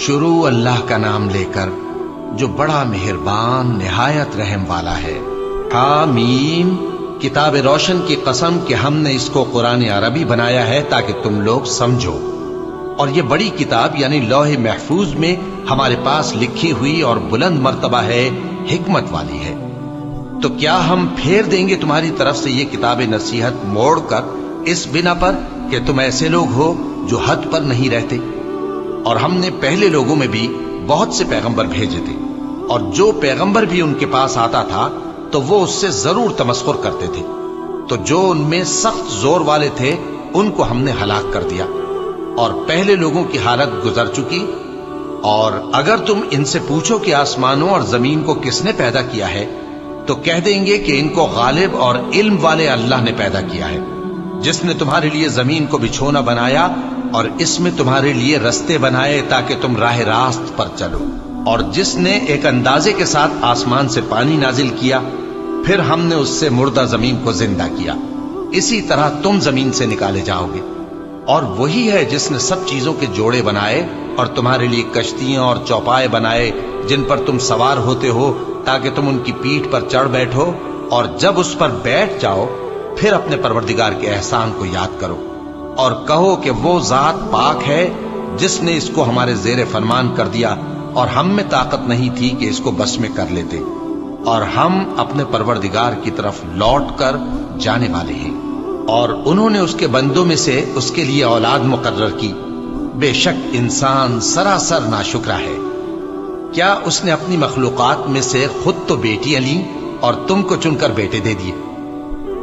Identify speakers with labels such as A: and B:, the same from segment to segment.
A: شروع اللہ کا نام لے کر جو بڑا مہربان نہایت رحم والا ہے۔ حامیم، کتاب روشن کی قسم کہ ہم نے اس کو قرآن عربی بنایا ہے تاکہ تم لوگ سمجھو، اور یہ بڑی کتاب یعنی لوح محفوظ میں ہمارے پاس لکھی ہوئی اور بلند مرتبہ ہے، حکمت والی ہے۔ تو کیا ہم پھیر دیں گے تمہاری طرف سے یہ کتاب نصیحت موڑ کر اس بنا پر کہ تم ایسے لوگ ہو جو حد پر نہیں رہتے؟ اور ہم نے پہلے لوگوں میں بھی بہت سے پیغمبر بھیجے تھے، اور جو پیغمبر بھی ان کے پاس آتا تھا تو وہ اس سے ضرور تمسخر کرتے تھے، تو جو ان میں سخت زور والے تھے ان کو ہم نے ہلاک کر دیا، اور پہلے لوگوں کی حالت گزر چکی۔ اور اگر تم ان سے پوچھو کہ آسمانوں اور زمین کو کس نے پیدا کیا ہے تو کہہ دیں گے کہ ان کو غالب اور علم والے اللہ نے پیدا کیا ہے، جس نے تمہارے لیے زمین کو بچھونا بنایا اور اس میں تمہارے لیے رستے بنائے تاکہ تم راہ راست پر چلو، اور جس نے ایک اندازے کے ساتھ آسمان سے پانی نازل کیا، پھر ہم نے اس سے مردہ زمین کو زندہ کیا، اسی طرح تم زمین سے نکالے جاؤ گے۔ اور وہی ہے جس نے سب چیزوں کے جوڑے بنائے اور تمہارے لیے کشتیاں اور چوپائے بنائے جن پر تم سوار ہوتے ہو تاکہ تم ان کی پیٹھ پر چڑھ بیٹھو، اور جب اس پر بیٹھ جاؤ پھر اپنے پروردگار کے احسان کو یاد کرو اور کہو کہ وہ ذات پاک ہے جس نے اس کو ہمارے زیر فرمان کر دیا، اور ہم میں طاقت نہیں تھی کہ اس کو بس میں کر لیتے، اور ہم اپنے پروردگار کی طرف لوٹ کر جانے والے ہیں۔ اور انہوں نے اس کے بندوں میں سے اس کے لیے اولاد مقرر کی، بے شک انسان سراسر ناشکرا ہے۔ کیا اس نے اپنی مخلوقات میں سے خود تو بیٹیاں لیں اور تم کو چن کر بیٹے دے دیے؟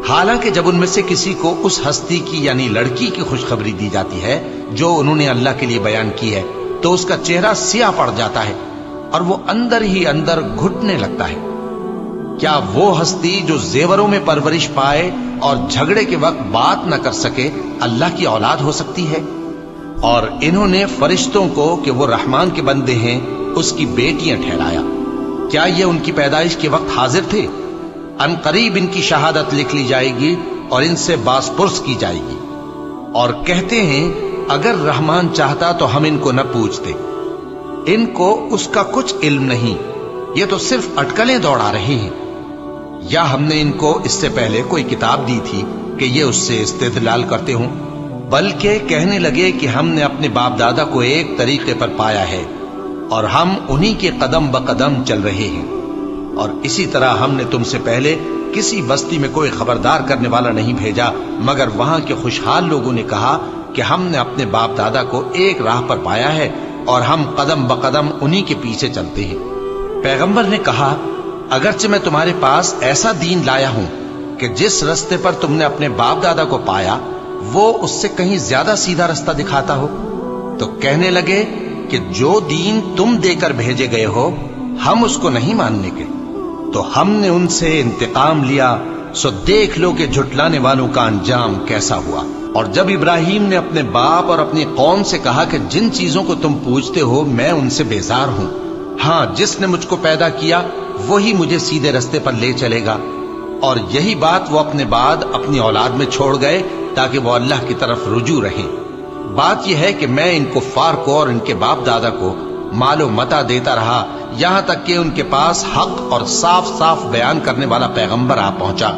A: حالانکہ جب ان میں سے کسی کو اس ہستی کی یعنی لڑکی کی خوشخبری دی جاتی ہے جو انہوں نے اللہ کے لیے بیان کی ہے تو اس کا چہرہ سیاہ پڑ جاتا ہے اور وہ اندر ہی اندر گھٹنے لگتا ہے۔ کیا وہ ہستی جو زیوروں میں پرورش پائے اور جھگڑے کے وقت بات نہ کر سکے اللہ کی اولاد ہو سکتی ہے؟ اور انہوں نے فرشتوں کو کہ وہ رحمان کے بندے ہیں اس کی بیٹیاں ٹھہرایا۔ کیا یہ ان کی پیدائش کے وقت حاضر تھے؟ ان قریب ان کی شہادت لکھ لی جائے گی اور ان سے باز پرس کی جائے گی۔ اور کہتے ہیں اگر رحمان چاہتا تو ہم ان کو نہ پوچھتے، ان کو اس کا کچھ علم نہیں، یہ تو صرف اٹکلیں دوڑا رہے ہیں۔ یا ہم نے ان کو اس سے پہلے کوئی کتاب دی تھی کہ یہ اس سے استدلال کرتے ہوں؟ بلکہ کہنے لگے کہ ہم نے اپنے باپ دادا کو ایک طریقے پر پایا ہے اور ہم انہی کے قدم بقدم چل رہے ہیں۔ اور اسی طرح ہم نے تم سے پہلے کسی بستی میں کوئی خبردار کرنے والا نہیں بھیجا مگر وہاں کے خوشحال لوگوں نے کہا کہ ہم نے اپنے باپ دادا کو ایک راہ پر پایا ہے اور ہم قدم بقدم انہی کے پیچھے چلتے ہیں۔ پیغمبر نے کہا اگرچہ میں تمہارے پاس ایسا دین لایا ہوں کہ جس رستے پر تم نے اپنے باپ دادا کو پایا وہ اس سے کہیں زیادہ سیدھا رستہ دکھاتا ہو، تو کہنے لگے کہ جو دین تم دے کر بھیجے گئے ہو ہم اس کو نہیں ماننے کے، تو ہم نے ان سے انتقام لیا، سو دیکھ لو کہ جھٹلانے والوں کا انجام کیسا ہوا۔ اور جب ابراہیم نے اپنے باپ اور اپنی قوم سے کہا کہ جن چیزوں کو تم پوجتے ہو میں ان سے بیزار ہوں، ہاں جس نے مجھ کو پیدا کیا وہی مجھے سیدھے رستے پر لے چلے گا، اور یہی بات وہ اپنے بعد اپنی اولاد میں چھوڑ گئے تاکہ وہ اللہ کی طرف رجوع رہیں۔ بات یہ ہے کہ میں ان کفار کو اور ان کے باپ دادا کو مال و متاع دیتا رہا یہاں تک کہ ان کے پاس حق اور صاف صاف بیان کرنے والا پیغمبر آ پہنچا،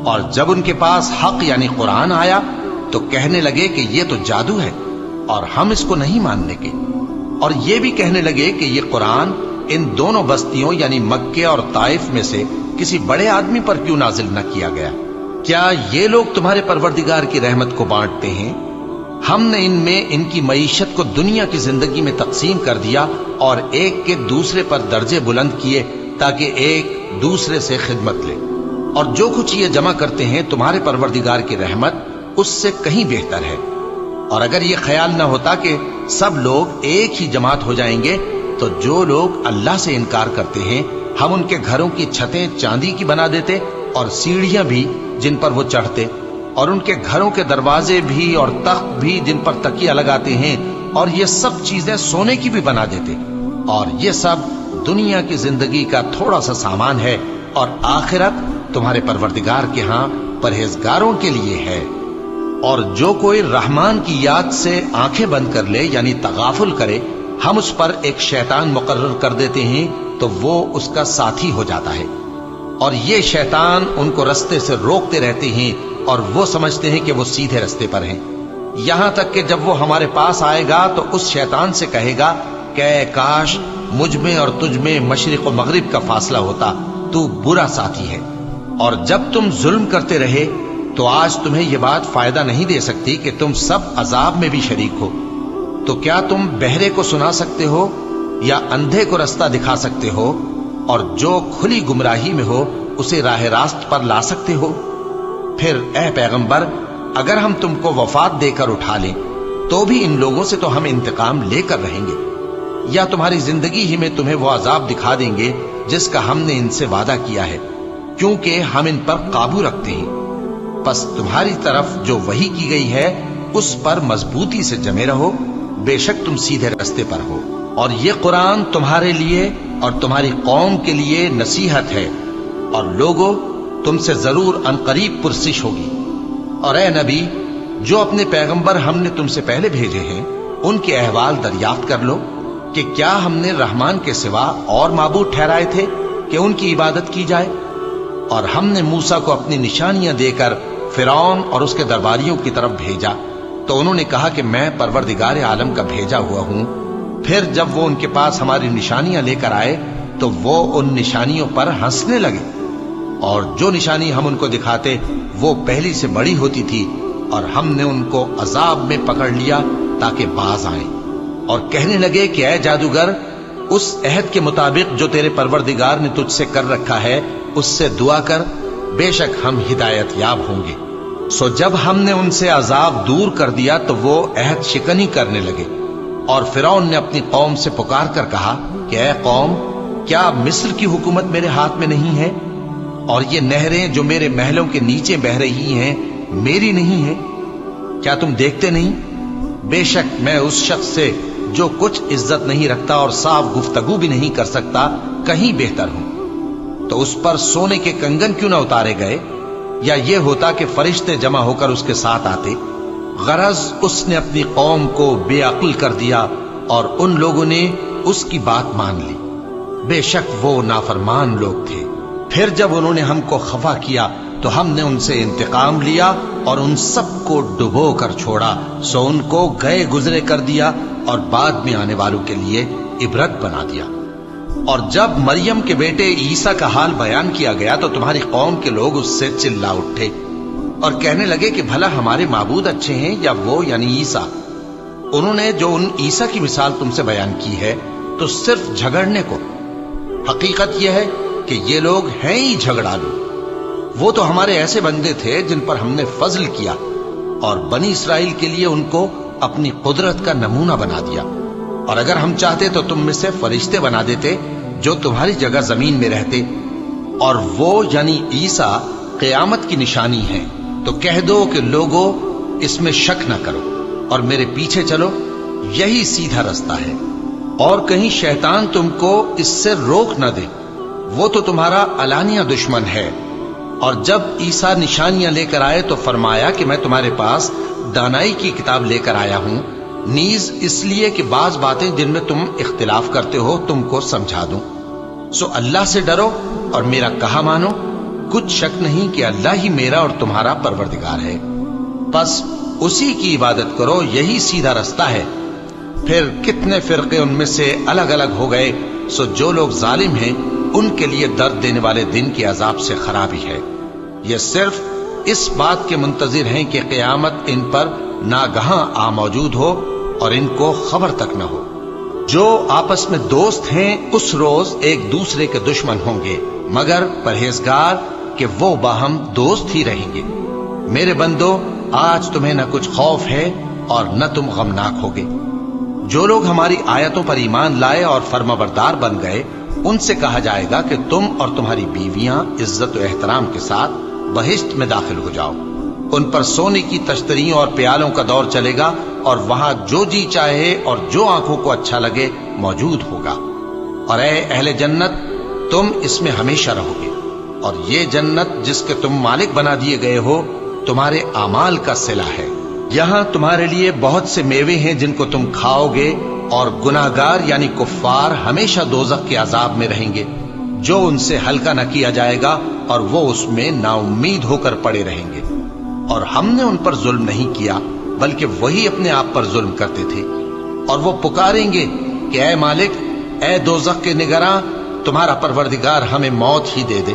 A: اور جب ان کے پاس حق یعنی قرآن آیا تو کہنے لگے کہ یہ تو جادو ہے اور ہم اس کو نہیں ماننے کے، اور یہ بھی کہنے لگے کہ یہ قرآن ان دونوں بستیوں یعنی مکے اور طائف میں سے کسی بڑے آدمی پر کیوں نازل نہ کیا گیا؟ کیا یہ لوگ تمہارے پروردگار کی رحمت کو بانٹتے ہیں؟ ہم نے ان میں ان کی معیشت کو دنیا کی زندگی میں تقسیم کر دیا اور ایک کے دوسرے پر درجے بلند کیے تاکہ ایک دوسرے سے خدمت لے، اور جو کچھ یہ جمع کرتے ہیں تمہارے پروردگار کی رحمت اس سے کہیں بہتر ہے۔ اور اگر یہ خیال نہ ہوتا کہ سب لوگ ایک ہی جماعت ہو جائیں گے تو جو لوگ اللہ سے انکار کرتے ہیں ہم ان کے گھروں کی چھتیں چاندی کی بنا دیتے اور سیڑھیاں بھی جن پر وہ چڑھتے، اور ان کے گھروں کے دروازے بھی اور تخت بھی جن پر تکیہ لگاتے ہیں، اور یہ سب چیزیں سونے کی بھی بنا دیتے، اور یہ سب دنیا کی زندگی کا تھوڑا سا سامان ہے، اور آخرت تمہارے پروردگار کے ہاں پرہیزگاروں کے لیے ہے۔ اور جو کوئی رحمان کی یاد سے آنکھیں بند کر لے یعنی تغافل کرے ہم اس پر ایک شیطان مقرر کر دیتے ہیں تو وہ اس کا ساتھی ہو جاتا ہے، اور یہ شیطان ان کو رستے سے روکتے رہتے ہیں اور وہ سمجھتے ہیں کہ وہ سیدھے رستے پر ہیں، یہاں تک کہ جب وہ ہمارے پاس آئے گا تو اس شیطان سے کہے گا کہ اے کاش مجھ میں اور تجھ میں مشرق و مغرب کا فاصلہ ہوتا، تو برا ساتھی ہے۔ اور جب تم ظلم کرتے رہے تو آج تمہیں یہ بات فائدہ نہیں دے سکتی کہ تم سب عذاب میں بھی شریک ہو۔ تو کیا تم بہرے کو سنا سکتے ہو یا اندھے کو رستہ دکھا سکتے ہو، اور جو کھلی گمراہی میں ہو اسے راہ راست پر لا سکتے ہو؟ پھر اے پیغمبر، اگر ہم تم کو وفات دے کر اٹھا لیں تو بھی ان لوگوں سے تو ہم انتقام لے کر رہیں گے، یا تمہاری زندگی ہی میں تمہیں وہ عذاب دکھا دیں گے جس کا ہم نے ان سے وعدہ کیا ہے، کیونکہ ہم ان پر قابو رکھتے ہیں۔ پس تمہاری طرف جو وحی کی گئی ہے اس پر مضبوطی سے جمے رہو، بے شک تم سیدھے رستے پر ہو، اور یہ قرآن تمہارے لیے اور تمہاری قوم کے لیے نصیحت ہے، اور لوگوں تم سے ضرور عنقریب پرسش ہوگی۔ اور اے نبی، جو اپنے پیغمبر ہم نے تم سے پہلے بھیجے ہیں ان کے احوال دریافت کر لو کہ کیا ہم نے رحمان کے سوا اور معبود ٹھہرائے تھے کہ ان کی عبادت کی جائے؟ اور ہم نے موسیٰ کو اپنی نشانیاں دے کر فرعون اور اس کے درباریوں کی طرف بھیجا تو انہوں نے کہا کہ میں پروردگار عالم کا بھیجا ہوا ہوں۔ پھر جب وہ ان کے پاس ہماری نشانیاں لے کر آئے تو وہ ان نشانیوں پر ہنسنے لگے، اور جو نشانی ہم ان کو دکھاتے وہ پہلی سے بڑی ہوتی تھی، اور ہم نے ان کو عذاب میں پکڑ لیا تاکہ باز آئیں، اور کہنے لگے کہ اے جادوگر، اس عہد کے مطابق جو تیرے پروردگار نے تجھ سے کر رکھا ہے اس سے دعا کر، بے شک ہم ہدایت یاب ہوں گے۔ سو جب ہم نے ان سے عذاب دور کر دیا تو وہ عہد شکنی کرنے لگے، اور فرعون نے اپنی قوم سے پکار کر کہا کہ اے قوم، کیا مصر کی حکومت میرے ہاتھ میں نہیں ہے، اور یہ نہریں جو میرے محلوں کے نیچے بہ رہی ہیں میری نہیں ہیں؟ کیا تم دیکھتے نہیں؟ بے شک میں اس شخص سے جو کچھ عزت نہیں رکھتا اور صاف گفتگو بھی نہیں کر سکتا کہیں بہتر ہوں۔ تو اس پر سونے کے کنگن کیوں نہ اتارے گئے، یا یہ ہوتا کہ فرشتے جمع ہو کر اس کے ساتھ آتے؟ غرض اس نے اپنی قوم کو بے عقل کر دیا اور ان لوگوں نے اس کی بات مان لی، بے شک وہ نافرمان لوگ تھے۔ پھر جب انہوں نے ہم کو خفا کیا تو ہم نے ان سے انتقام لیا اور ان سب کو ڈبو کر چھوڑا، سو ان کو گئے گزرے کر دیا اور بعد میں آنے والوں کے لیے عبرت بنا دیا۔ اور جب مریم کے بیٹے عیسیٰ کا حال بیان کیا گیا تو تمہاری قوم کے لوگ اس سے چلا اٹھے اور کہنے لگے کہ بھلا ہمارے معبود اچھے ہیں یا وہ یعنی عیسیٰ؟ انہوں نے جو ان عیسیٰ کی مثال تم سے بیان کی ہے تو صرف جھگڑنے کو، حقیقت یہ ہے کہ یہ لوگ ہیں ہی جھگڑالو۔ وہ تو ہمارے ایسے بندے تھے جن پر ہم نے فضل کیا، اور بنی اسرائیل کے لیے ان کو اپنی قدرت کا نمونہ بنا دیا، اور اگر ہم چاہتے تو تم میں سے فرشتے بنا دیتے جو تمہاری جگہ زمین میں رہتے، اور وہ یعنی عیسیٰ قیامت کی نشانی ہے۔ تو کہہ دو کہ لوگوں اس میں شک نہ کرو اور میرے پیچھے چلو، یہی سیدھا رستہ ہے، اور کہیں شیطان تم کو اس سے روک نہ دے، وہ تو تمہارا علانیہ دشمن ہے۔ اور جب عیسیٰ نشانیاں لے کر آئے تو فرمایا کہ میں تمہارے پاس دانائی کی کتاب لے کر آیا ہوں، نیز اس لیے کہ بعض باتیں جن میں تم اختلاف کرتے ہو تم کو سمجھا دوں۔ سو اللہ سے ڈرو اور میرا کہا مانو، کچھ شک نہیں کہ اللہ ہی میرا اور تمہارا پروردگار ہے، بس اسی کی عبادت کرو، یہی سیدھا رستہ ہے۔ پھر کتنے فرقے ان میں سے الگ الگ ہو گئے، سو جو لوگ ظالم ہیں ان کے لیے درد دینے والے دن کے عذاب سے خرابی ہے۔ یہ صرف اس بات کے منتظر ہیں کہ قیامت ان پر ناگہاں آ موجود ہو اور ان کو خبر تک نہ ہو۔ جو آپس میں دوست ہیں اس روز ایک دوسرے کے دشمن ہوں گے، مگر پرہیزگار کہ وہ باہم دوست ہی رہیں گے۔ میرے بندو، آج تمہیں نہ کچھ خوف ہے اور نہ تم غمناک ہوگے۔ جو لوگ ہماری آیتوں پر ایمان لائے اور فرمانبردار بن گئے ان سے کہا جائے گا کہ تم اور تمہاری بیویاں عزت و احترام کے ساتھ بہشت میں داخل ہو جاؤ۔ ان پر سونے کی تشتریوں اور پیالوں کا دور چلے گا، اور وہاں جو جی چاہے اور جو آنکھوں کو اچھا لگے موجود ہوگا۔ اور اے اہل جنت، تم اس میں ہمیشہ رہو گے، اور یہ جنت جس کے تم مالک بنا دیے گئے ہو تمہارے اعمال کا صلہ ہے۔ یہاں تمہارے لیے بہت سے میوے ہیں جن کو تم کھاؤ گے، اور گناہگار یعنی کفار ہمیشہ دوزخ کے عذاب میں رہیں گے، جو ان سے ہلکا نہ کیا جائے گا، اور وہ اس میں نا امید ہو کر پڑے رہیں گے۔ اور ہم نے ان پر ظلم نہیں کیا، بلکہ وہی اپنے آپ پر ظلم کرتے تھے۔ اور وہ پکاریں گے کہ اے مالک، اے دوزخ کے نگراں، تمہارا پروردگار ہمیں موت ہی دے دے۔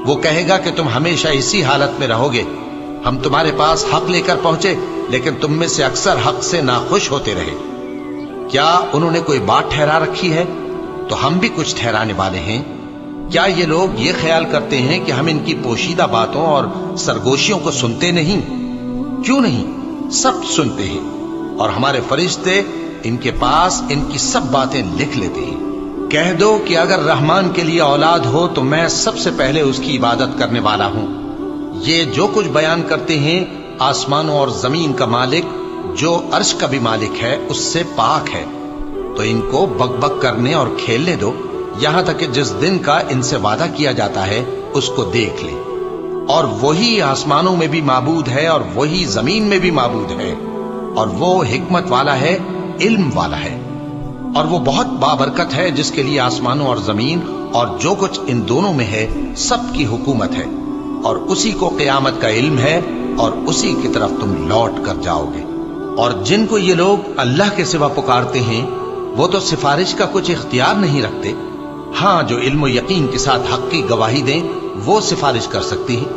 A: وہ کہے گا کہ تم ہمیشہ اسی حالت میں رہو گے، ہم تمہارے پاس حق لے کر پہنچے، لیکن تم میں سے اکثر حق سے ناخوش ہوتے رہے۔ کیا انہوں نے کوئی بات ٹھہرا رکھی ہے؟ تو ہم بھی کچھ ٹھہرانے والے ہیں۔ کیا یہ لوگ یہ خیال کرتے ہیں کہ ہم ان کی پوشیدہ باتوں اور سرگوشیوں کو سنتے نہیں؟ کیوں نہیں، سب سنتے ہیں، اور ہمارے فرشتے ان کے پاس ان کی سب باتیں لکھ لیتے ہیں۔ کہہ دو کہ اگر رحمان کے لیے اولاد ہو تو میں سب سے پہلے اس کی عبادت کرنے والا ہوں۔ یہ جو کچھ بیان کرتے ہیں آسمانوں اور زمین کا مالک، جو عرش کا بھی مالک ہے، اس سے پاک ہے۔ تو ان کو بک بک کرنے اور کھیلنے دو، یہاں تک کہ جس دن کا ان سے وعدہ کیا جاتا ہے اس کو دیکھ لیں۔ اور وہی آسمانوں میں بھی معبود ہے اور وہی زمین میں بھی معبود ہے، اور وہ حکمت والا ہے، علم والا ہے، اور وہ بہت بابرکت ہے، جس کے لیے آسمانوں اور زمین اور جو کچھ ان دونوں میں ہے سب کی حکومت ہے، اور اسی کو قیامت کا علم ہے، اور اسی کی طرف تم لوٹ کر جاؤ گے۔ اور جن کو یہ لوگ اللہ کے سوا پکارتے ہیں وہ تو سفارش کا کچھ اختیار نہیں رکھتے، ہاں جو علم و یقین کے ساتھ حق کی گواہی دیں وہ سفارش کر سکتی ہیں۔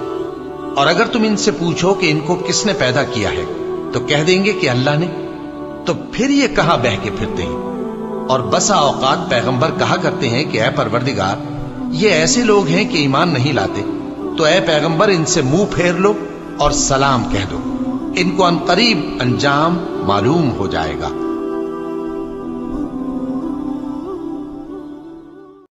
A: اور اگر تم ان سے پوچھو کہ ان کو کس نے پیدا کیا ہے تو کہہ دیں گے کہ اللہ نے۔ تو پھر یہ کہاں بہہ کے پھرتے ہیں؟ اور بسا اوقات پیغمبر کہا کرتے ہیں کہ اے پروردگار، یہ ایسے لوگ ہیں کہ ایمان نہیں لاتے، تو اے پیغمبر ان سے منہ پھیر لو اور سلام کہہ دو، ان کو عنقریب انجام معلوم ہو جائے گا۔